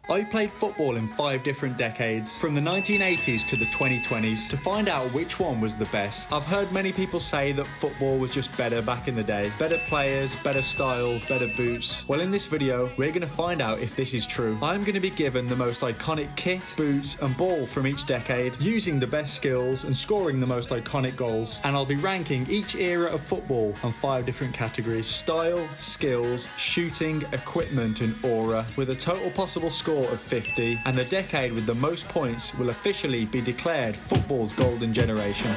I played football in 5 different decades, from the 1980s to the 2020s, to find out which one was the best. I've heard many people say that football was just better back in the day. Better players, better style, better boots. Well, in this video, we're going to find out if this is true. I'm going to be given the most iconic kit, boots and ball from each decade, using the best skills and scoring the most iconic goals. And I'll be ranking each era of football on 5 different categories: style, skills, shooting, equipment and aura, with a total possible score of 50, and the decade with the most points will officially be declared football's golden generation.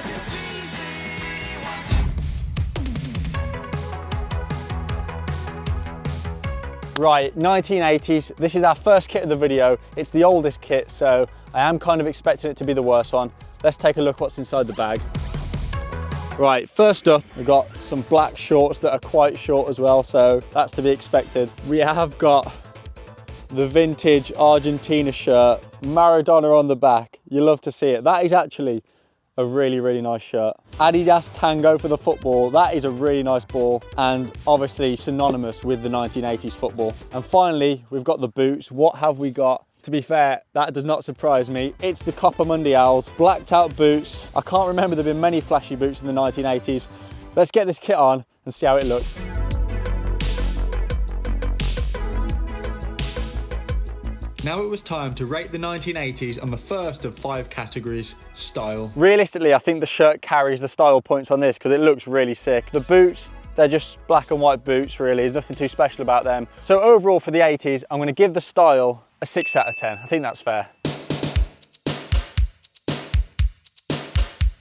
Right, 1980s, this is our first kit of the video. It's the oldest kit, so I am kind of expecting it to be the worst one. Let's take a look what's inside the bag. Right, first up, we've got some black shorts that are quite short as well, so that's to be expected. We have got the vintage Argentina shirt, Maradona on the back. You love to see it. That is actually a really, really nice shirt. Adidas Tango for the football. That is a really nice ball, and obviously synonymous with the 1980s football. And finally, we've got the boots. What have we got? To be fair, that does not surprise me. It's the Copa Mundials, blacked out boots. I can't remember there being many flashy boots in the 1980s. Let's get this kit on and see how it looks. Now it was time to rate the 1980s on the first of 5 categories: style. Realistically, I think the shirt carries the style points on this because it looks really sick. The boots, they're just black and white boots really. There's nothing too special about them. So overall for the 80s, I'm going to give the style a 6 out of 10. I think that's fair.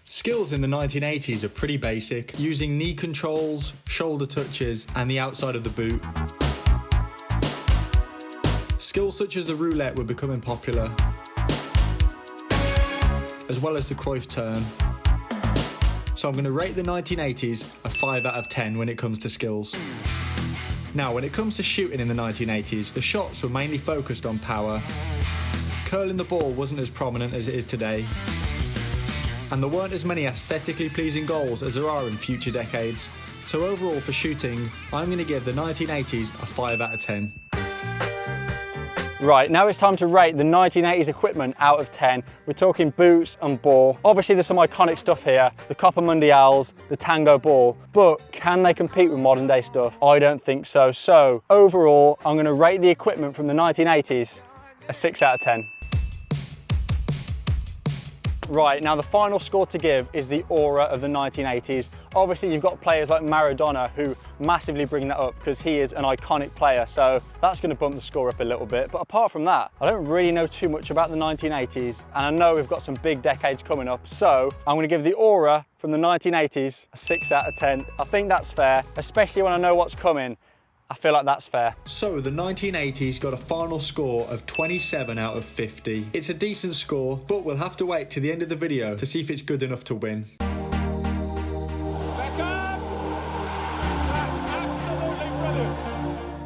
Skills in the 1980s are pretty basic, using knee controls, shoulder touches and the outside of the boot. Skills such as the roulette were becoming popular, as well as the Cruyff turn. So I'm going to rate the 1980s a 5 out of 10 when it comes to skills. Now, when it comes to shooting in the 1980s, the shots were mainly focused on power. Curling the ball wasn't as prominent as it is today, and there weren't as many aesthetically pleasing goals as there are in future decades. So overall for shooting, I'm going to give the 1980s a 5 out of 10. Right, now it's time to rate the 1980s equipment out of 10. We're talking boots and ball. Obviously there's some iconic stuff here, the Copa Mundials, the Tango ball, but can they compete with modern day stuff? I don't think so. So overall, I'm gonna rate the equipment from the 1980s a 6 out of 10. Right, now the final score to give is the aura of the 1980s. Obviously you've got players like Maradona who massively bring that up because he is an iconic player, so that's going to bump the score up a little bit. But apart from that, I don't really know too much about the 1980s, and I know we've got some big decades coming up, so I'm going to give the aura from the 1980s a 6 out of 10. I think that's fair, especially when I know what's coming. I feel like that's fair. So the 1980s got a final score of 27 out of 50. It's a decent score, but we'll have to wait to the end of the video to see if it's good enough to win.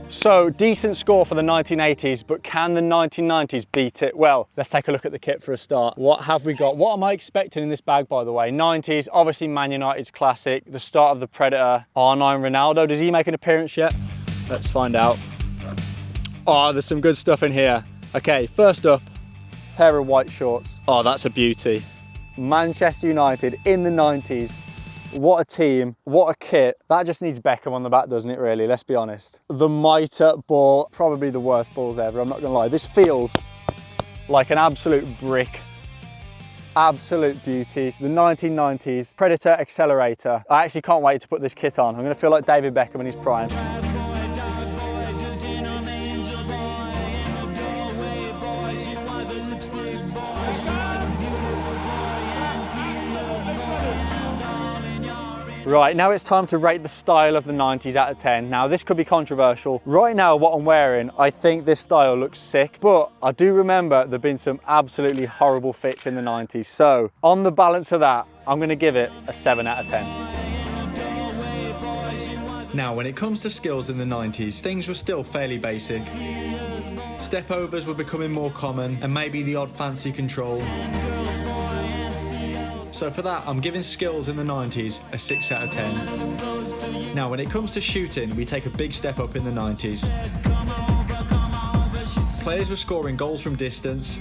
So, decent score for the 1980s, but can the 1990s beat it? Well, let's take a look at the kit for a start. What have we got? What am I expecting in this bag, by the way? 90s, obviously Man United's classic, the start of the Predator, R9 Ronaldo. Does he make an appearance yet? Let's find out. Oh, there's some good stuff in here. Okay, first up, pair of white shorts. Oh, that's a beauty. Manchester United in the 90s. What a team, what a kit. That just needs Beckham on the back, doesn't it really? Let's be honest. The Mitre ball, probably the worst balls ever, I'm not gonna lie. This feels like an absolute brick. Absolute beauties. The 1990s Predator Accelerator. I actually can't wait to put this kit on. I'm gonna feel like David Beckham in his prime. Right, now it's time to rate the style of the 90s out of 10. Now this could be controversial. Right now what I'm wearing, I think this style looks sick, but I do remember there've been some absolutely horrible fits in the 90s. So on the balance of that, I'm gonna give it a 7 out of 10. Now when it comes to skills in the 90s, things were still fairly basic. Step overs were becoming more common, and maybe the odd fancy control. So for that, I'm giving skills in the 90s a 6 out of 10. Now, when it comes to shooting, we take a big step up in the 90s. Players were scoring goals from distance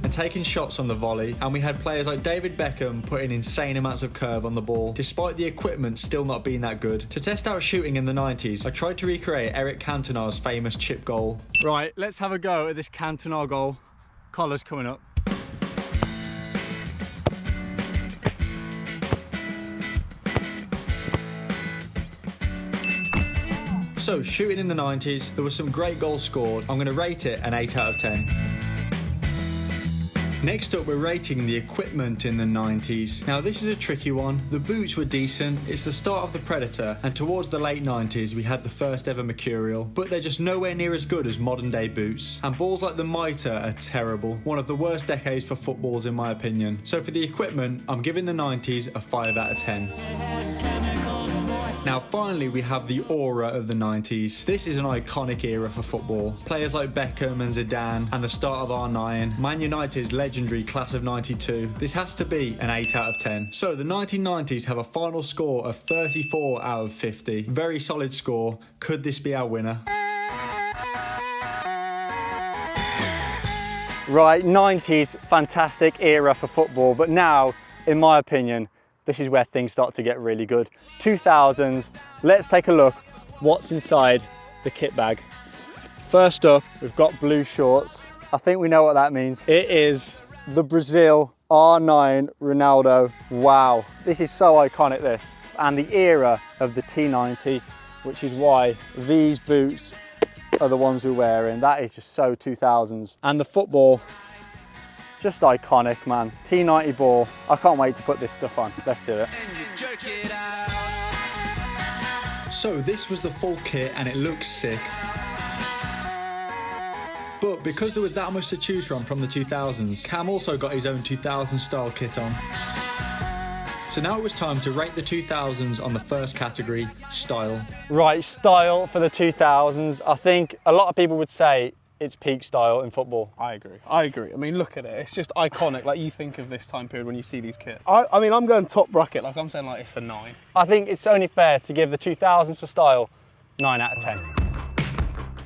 and taking shots on the volley, and we had players like David Beckham putting insane amounts of curve on the ball, despite the equipment still not being that good. To test out shooting in the 90s, I tried to recreate Eric Cantona's famous chip goal. Right, let's have a go at this Cantona goal. Collar's coming up. So, shooting in the 90s, there were some great goals scored. I'm going to rate it an 8 out of 10. Next up, we're rating the equipment in the 90s. Now, this is a tricky one. The boots were decent, it's the start of the Predator, and towards the late 90s, we had the first ever Mercurial, but they're just nowhere near as good as modern day boots. And balls like the Mitre are terrible. One of the worst decades for footballs, in my opinion. So for the equipment, I'm giving the 90s a 5 out of 10. Now finally we have the aura of the 90s. This is an iconic era for football. Players like Beckham and Zidane and the start of R9, Man United's legendary class of 92. This has to be an 8 out of 10. So the 1990s have a final score of 34 out of 50. Very solid score. Could this be our winner? Right, 90s, fantastic era for football, but now, in my opinion, this is where things start to get really good. 2000s, let's take a look what's inside the kit bag. First up, we've got blue shorts. I think we know what that means. It is the Brazil R9 Ronaldo. Wow, this is so iconic, this. And the era of the T90, which is why these boots are the ones we're wearing. That is just so 2000s. And the football, just iconic, man. T90 ball. I can't wait to put this stuff on. Let's do it. So this was the full kit and it looks sick. But because there was that much to choose from the 2000s, Cam also got his own 2000 style kit on. So now it was time to rate the 2000s on the first category, style. Right, style for the 2000s. I think a lot of people would say it's peak style in football. I agree. I mean, look at it. It's just iconic. Like, you think of this time period when you see these kits. I mean, I'm going top bracket. Like, I'm saying, like, it's a 9. I think it's only fair to give the 2000s for style 9 out of 10.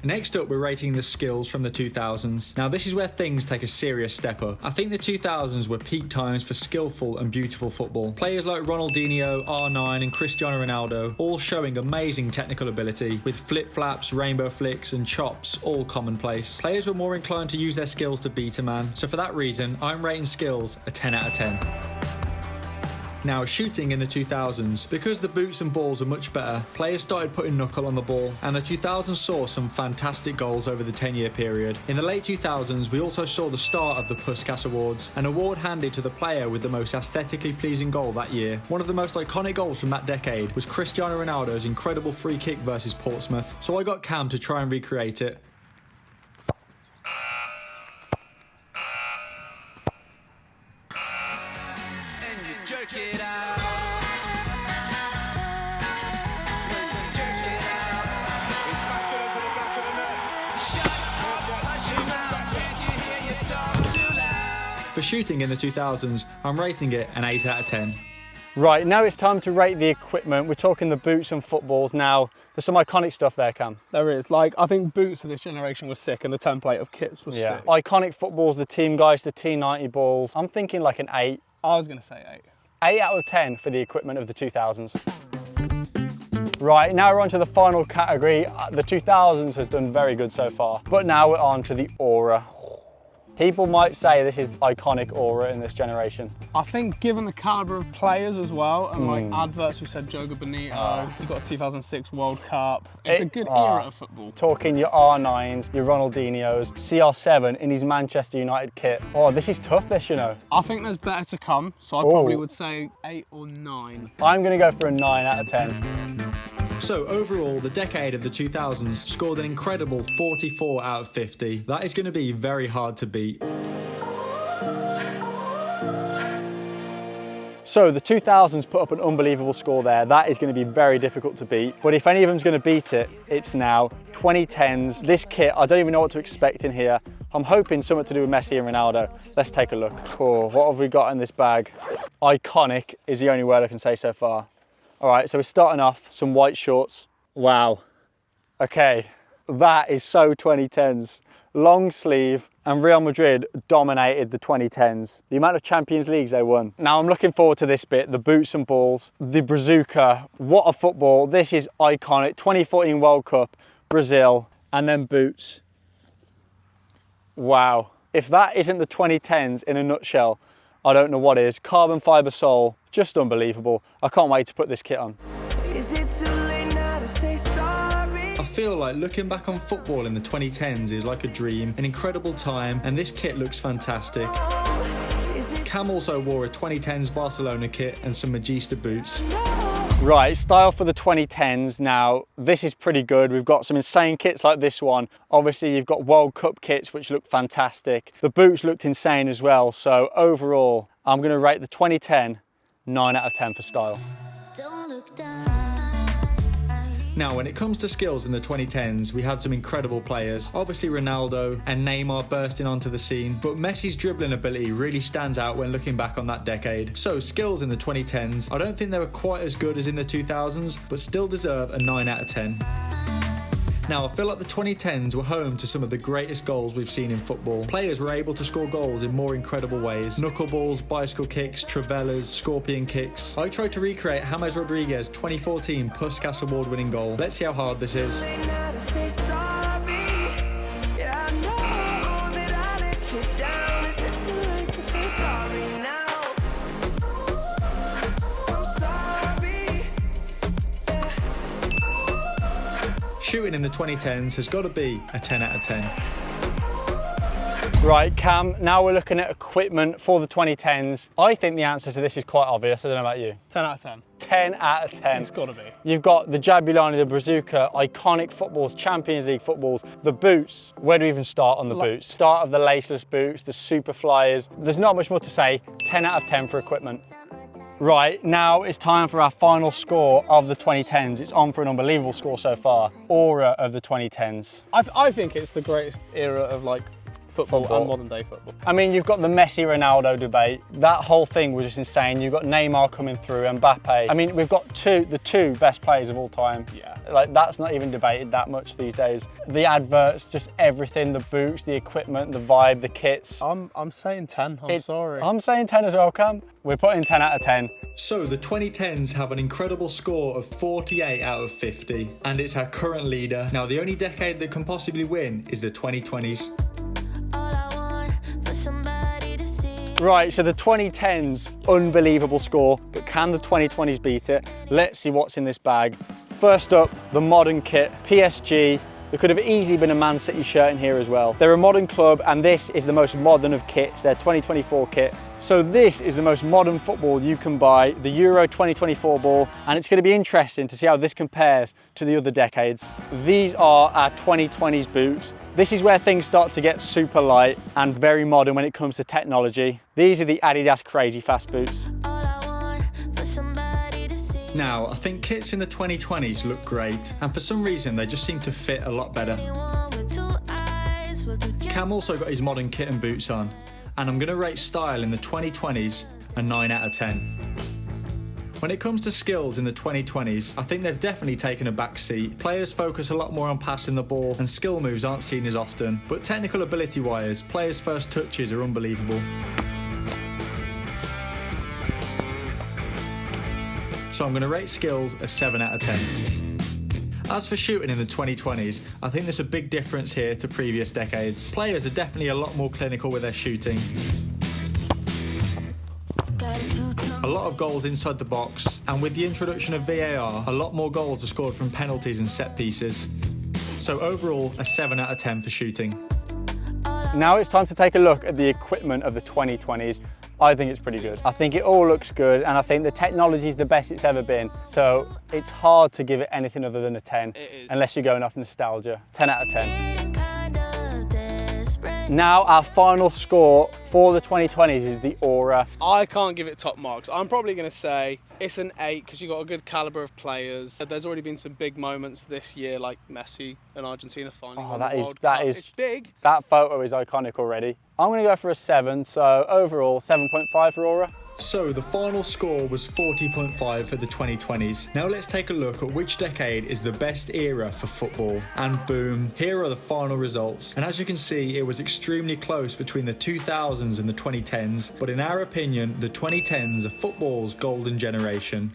Next up, we're rating the skills from the 2000s. Now, this is where things take a serious step up. I think the 2000s were peak times for skillful and beautiful football. Players like Ronaldinho, R9 and Cristiano Ronaldo all showing amazing technical ability, with flip-flaps, rainbow flicks and chops all commonplace. Players were more inclined to use their skills to beat a man, so for that reason, I'm rating skills a 10 out of 10. Now, shooting in the 2000s, because the boots and balls were much better, players started putting knuckle on the ball, and the 2000s saw some fantastic goals over the 10-year period. In the late 2000s, we also saw the start of the Puskas Awards, an award handed to the player with the most aesthetically pleasing goal that year. One of the most iconic goals from that decade was Cristiano Ronaldo's incredible free kick versus Portsmouth, so I got Cam to try and recreate it. For shooting in the 2000s, I'm rating it an 8 out of 10. Right, now it's time to rate the equipment. We're talking the boots and footballs now. There's some iconic stuff there, Cam. There is. Like, I think boots of this generation were sick, and the template of kits was sick. Iconic footballs, the team guys, the T90 balls. I'm thinking like an 8. I was going to say 8. 8 out of 10 for the equipment of the 2000s. Right, now we're on to the final category. The 2000s has done very good so far, but now we're on to the aura. People might say this is iconic aura in this generation. I think given the calibre of players as well, and like adverts, we said Joga Bonito, you've got a 2006 World Cup. It's a good era of football. Talking your R9s, your Ronaldinhos, CR7 in his Manchester United kit. Oh, this is tough, this, you know. I think there's better to come, so I probably would say 8 or 9. I'm going to go for a 9 out of 10. So overall, the decade of the 2000s scored an incredible 44 out of 50. That is going to be very hard to beat. So the 2000s put up an unbelievable score there. That is going to be very difficult to beat. But if any of them's going to beat it, it's now. 2010s, this kit, I don't even know what to expect in here. I'm hoping something to do with Messi and Ronaldo. Let's take a look. Oh, what have we got in this bag? Iconic is the only word I can say so far. All right, so we're starting off, some white shorts. Wow. Okay, that is so 2010s. long sleeve, and Real Madrid dominated the 2010s. The amount of Champions Leagues they won. Now I'm looking forward to this bit, the boots and balls, the Brazuca. What a football. This is iconic. 2014 World Cup, Brazil, and then boots. Wow. If that isn't the 2010s in a nutshell, I don't know what is. Carbon fibre sole, just unbelievable. I can't wait to put this kit on. Is it too late now to say sorry? I feel like looking back on football in the 2010s is like a dream, an incredible time, and this kit looks fantastic. Cam also wore a 2010s Barcelona kit and some Magista boots. Right, style for the 2010s. Now, this is pretty good. We've got some insane kits like this one. Obviously, you've got World Cup kits, which look fantastic. The boots looked insane as well. So overall, I'm gonna rate the 2010 9 out of 10 for style. Don't look down. Now, when it comes to skills in the 2010s, we had some incredible players. Obviously Ronaldo and Neymar bursting onto the scene, but Messi's dribbling ability really stands out when looking back on that decade. So skills in the 2010s, I don't think they were quite as good as in the 2000s, but still deserve a 9 out of 10. Now, I feel like the 2010s were home to some of the greatest goals we've seen in football. Players were able to score goals in more incredible ways. Knuckleballs, bicycle kicks, travellas, scorpion kicks. I tried to recreate James Rodriguez's 2014 Puskas award-winning goal. Let's see how hard this is. Now to say sorry. Yeah, I know that I let you down. Is it too late to say sorry now? I'm sorry. Shooting in the 2010s has got to be a 10 out of 10. Right, Cam, now we're looking at equipment for the 2010s. I think the answer to this is quite obvious. I don't know about you. 10 out of 10. 10 out of 10. It's gotta be. You've got the Jabulani, the Brazuca, iconic footballs, Champions League footballs, the boots. Where do we even start on the boots? Start of the laceless boots, the super flyers. There's not much more to say. 10 out of 10 for equipment. Right, now it's time for our final score of the 2010s. It's on for an unbelievable score so far. Aura of the 2010s. I think it's the greatest era of like football and modern day football. I mean, you've got the Messi-Ronaldo debate. That whole thing was just insane. You've got Neymar coming through, Mbappe. I mean, we've got the two best players of all time. Yeah. Like, that's not even debated that much these days. The adverts, just everything, the boots, the equipment, the vibe, the kits. I'm saying 10, I'm sorry. I'm saying 10 as well, Cam. We're putting 10 out of 10. So the 2010s have an incredible score of 48 out of 50, and it's our current leader. Now, the only decade that can possibly win is the 2020s. All I want for somebody to see. Right, so the 2010s, unbelievable score, but can the 2020s beat it? Let's see what's in this bag. First up, the modern kit, PSG. There could have easily been a Man City shirt in here as well. They're a modern club, and this is the most modern of kits, their 2024 kit. So this is the most modern football you can buy, the Euro 2024 ball, and it's going to be interesting to see how this compares to the other decades. These are our 2020s boots. This is where things start to get super light and very modern when it comes to technology. These are the Adidas Crazy Fast boots. All I want for somebody to see. Now, I think kits in the 2020s look great, and for some reason they just seem to fit a lot better. Anyone with 2 eyes will do just Cam also got his modern kit and boots on, and I'm going to rate style in the 2020s a 9 out of 10. When it comes to skills in the 2020s, I think they've definitely taken a back seat. Players focus a lot more on passing the ball, and skill moves aren't seen as often. But technical ability-wise, players' first touches are unbelievable. So I'm going to rate skills a 7 out of 10. As for shooting in the 2020s, I think there's a big difference here to previous decades. Players are definitely a lot more clinical with their shooting. got it too tough. A lot of goals inside the box, and with the introduction of VAR, a lot more goals are scored from penalties and set pieces. So overall, a 7 out of 10 for shooting. Now it's time to take a look at the equipment of the 2020s. I think it's pretty good. I think it all looks good, and I think the technology is the best it's ever been. So it's hard to give it anything other than a 10, unless you're going off nostalgia. 10 out of 10. Getting kind of desperate. Now our final score for the 2020s is the Aura. I can't give it top marks. I'm probably going to say it's an 8 because you've got a good calibre of players. There's already been some big moments this year, like Messi and Argentina finally won the World Cup. It's big. That photo is iconic already. I'm going to go for a 7, so overall 7.5 for Aura. So the final score was 40.5 for the 2020s. Now let's take a look at which decade is the best era for football. And boom, here are the final results. And as you can see, it was extremely close between the 2000s and the 2010s, but in our opinion, the 2010s are football's golden generation.